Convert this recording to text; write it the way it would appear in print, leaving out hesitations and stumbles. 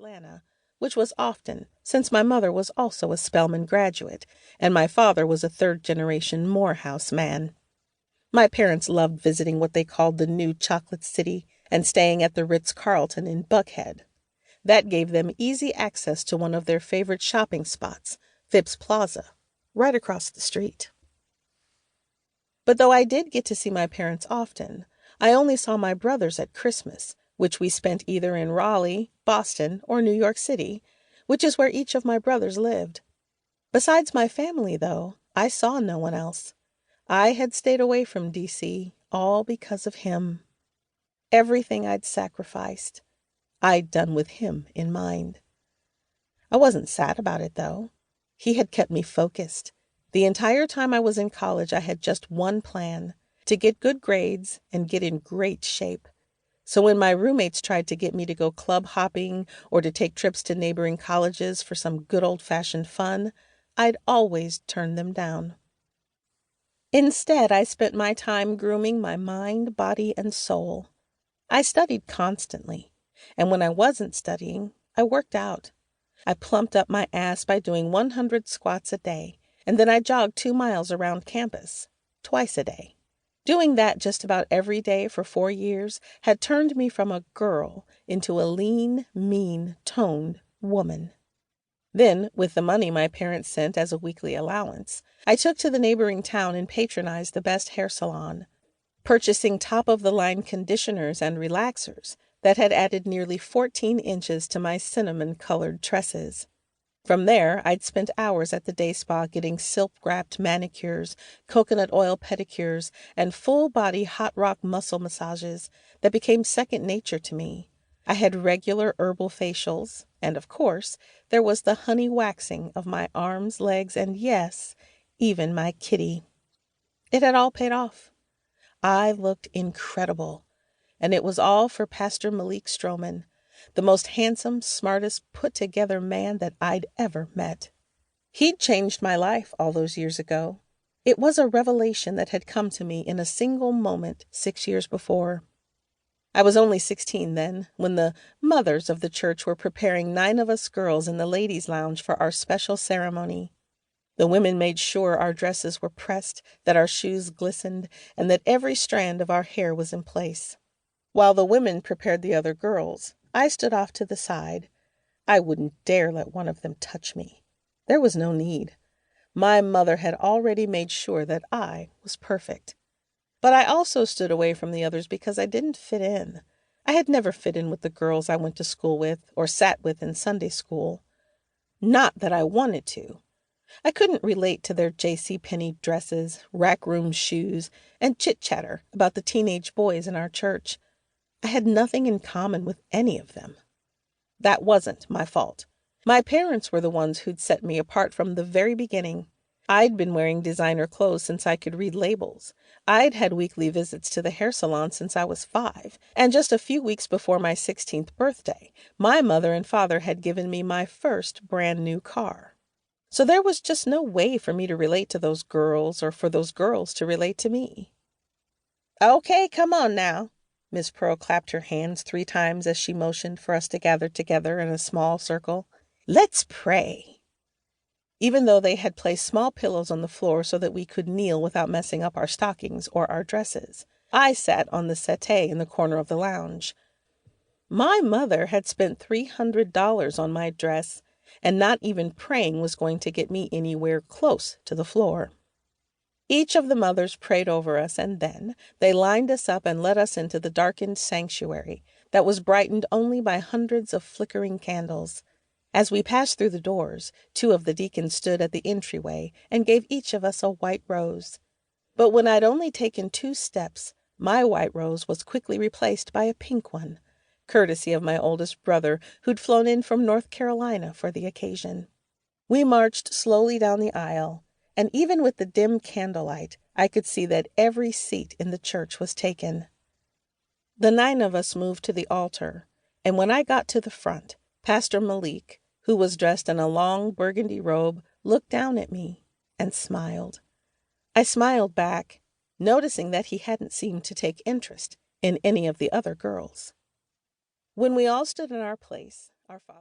Atlanta, which was often, since my mother was also a Spelman graduate, and my father was a third-generation Morehouse man. My parents loved visiting what they called the New Chocolate City and staying at the Ritz-Carlton in Buckhead. That gave them easy access to one of their favorite shopping spots, Phipps Plaza, right across the street. But though I did get to see my parents often, I only saw my brothers at Christmas, which we spent either in Raleigh, Boston, or New York City, which is where each of my brothers lived. Besides my family, though, I saw no one else. I had stayed away from D.C., all because of him. Everything I'd sacrificed, I'd done with him in mind. I wasn't sad about it, though. He had kept me focused. The entire time I was in college, I had just one plan: to get good grades and get in great shape. So when my roommates tried to get me to go club hopping or to take trips to neighboring colleges for some good old-fashioned fun, I'd always turn them down. Instead, I spent my time grooming my mind, body, and soul. I studied constantly, and when I wasn't studying, I worked out. I plumped up my ass by doing 100 squats a day, and then I jogged 2 miles around campus, twice a day. Doing that just about every day for 4 years had turned me from a girl into a lean, mean, toned woman. Then, with the money my parents sent as a weekly allowance, I took to the neighboring town and patronized the best hair salon, purchasing top-of-the-line conditioners and relaxers that had added nearly 14 inches to my cinnamon-colored tresses. From there, I'd spent hours at the day spa getting silk-wrapped manicures, coconut oil pedicures, and full-body hot rock muscle massages that became second nature to me. I had regular herbal facials, and of course, there was the honey waxing of my arms, legs, and yes, even my kitty. It had all paid off. I looked incredible, and it was all for Pastor Malik Stroman, the most handsome, smartest, put-together man that I'd ever met. He'd changed my life all those years ago. It was a revelation that had come to me in a single moment 6 years before. I was only 16 then, when the mothers of the church were preparing 9 of us girls in the ladies' lounge for our special ceremony. The women made sure our dresses were pressed, that our shoes glistened, and that every strand of our hair was in place. While the women prepared the other girls, I stood off to the side. I wouldn't dare let one of them touch me. There was no need. My mother had already made sure that I was perfect. But I also stood away from the others because I didn't fit in. I had never fit in with the girls I went to school with or sat with in Sunday school. Not that I wanted to. I couldn't relate to their J.C. Penney dresses, rack room shoes, and chit-chatter about the teenage boys in our church. I had nothing in common with any of them. That wasn't my fault. My parents were the ones who'd set me apart from the very beginning. I'd been wearing designer clothes since I could read labels. I'd had weekly visits to the hair salon since I was 5, and just a few weeks before my 16th birthday, my mother and father had given me my first brand new car. So there was just no way for me to relate to those girls or for those girls to relate to me. "Okay, come on now." Miss Pearl clapped her hands 3 times as she motioned for us to gather together in a small circle. "Let's pray." Even though they had placed small pillows on the floor so that we could kneel without messing up our stockings or our dresses, I sat on the settee in the corner of the lounge. My mother had spent $300 on my dress, and not even praying was going to get me anywhere close to the floor. Each of the mothers prayed over us, and then they lined us up and led us into the darkened sanctuary that was brightened only by hundreds of flickering candles. As we passed through the doors, 2 of the deacons stood at the entryway and gave each of us a white rose. But when I'd only taken 2 steps, my white rose was quickly replaced by a pink one, courtesy of my oldest brother, who'd flown in from North Carolina for the occasion. We marched slowly down the aisle, and even with the dim candlelight, I could see that every seat in the church was taken. The 9 of us moved to the altar, and when I got to the front, Pastor Malik, who was dressed in a long burgundy robe, looked down at me and smiled. I smiled back, noticing that he hadn't seemed to take interest in any of the other girls. When we all stood in our place, our father